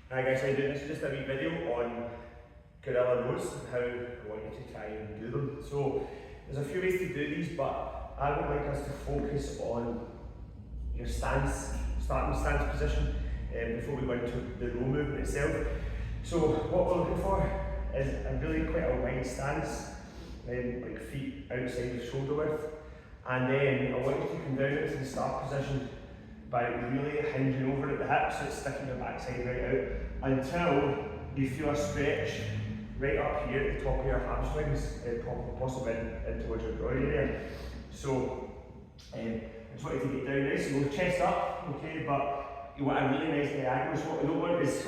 Hi guys, how you doing? This is just a wee video on gorilla rows and how I want you to try and do them. So there's a few ways to do these, but I would like us to focus on your stance, starting stance position before we go into the row movement itself. So what we're looking for is a really quite a wide stance, like feet outside of shoulder width, and then I want you to come down into the start position by really hinging over at the hips, so it's sticking your backside right out, until you feel a stretch right up here at the top of your hamstrings, possibly in towards your groin area. So I just want you to get down nice, so go chest up, okay, but you want a really nice diagonal. So what we don't want is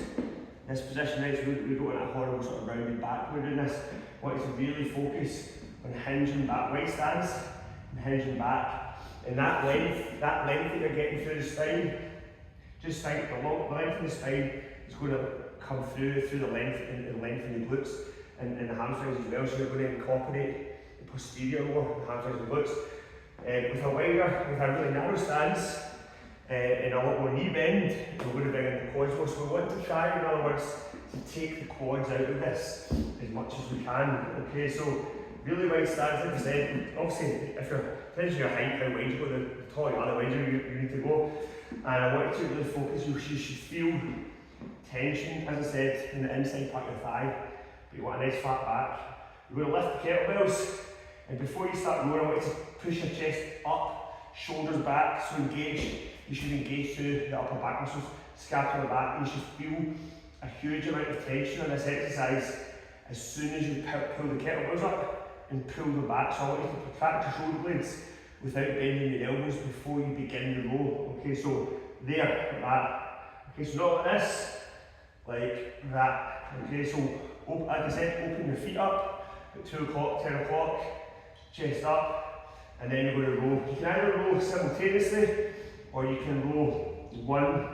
this position, right, so we don't want a horrible sort of rounded back when we're doing this. I want you to really focus on hinging back, right stance, and hinging back. And that length that you're getting through the spine, just think the length of the spine is going to come through the length and the length in the glutes and the hamstrings as well. So you're going to incorporate the posterior more, the hamstrings and glutes. With a really narrow stance and a lot more knee bend, we're going to bring in the quads more. So we want to try, in other words, to take the quads out of this as much as we can. Okay, so really wide stance, like I said, obviously if you're depends on your height, how wide you go, the taller you are, the wider you need to go. And I want you to really focus, you should feel tension, as I said, in the inside part of your thigh, but you want a nice flat back. You're going to lift the kettlebells, and before you start rowing, I want you to push your chest up, shoulders back, so engage. You should engage through the upper back muscles, scapular back. You should feel a huge amount of tension on this exercise as soon as you pull the kettlebells up and pull them back. So I want you to protract your shoulder blades without bending your elbows before you begin the row. Okay, so there, like that. Okay, so not like this, like that. Okay, so like I said, open your feet up at 2 o'clock, 10 o'clock, chest up, and then you're going to row. You can either row simultaneously, or you can row one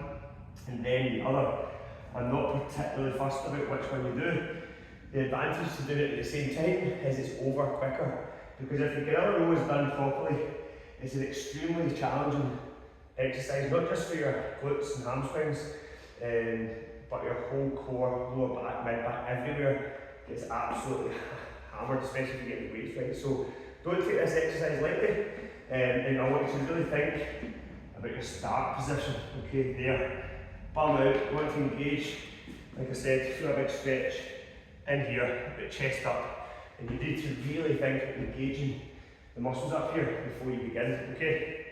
and then the other. I'm not particularly fussed about which one you do. The advantage to doing it at the same time is it's over quicker, because if the gorilla row is done properly, it's an extremely challenging exercise, not just for your glutes and hamstrings, but your whole core, lower back, mid back, everywhere gets absolutely hammered, especially if you get the weights right. So don't take this exercise lightly, and I want you to really think about your start position. Okay, there, bum out, you want to engage, like I said, feel a big stretch in here, but chest up, and you need to really think of engaging the muscles up here before you begin, okay?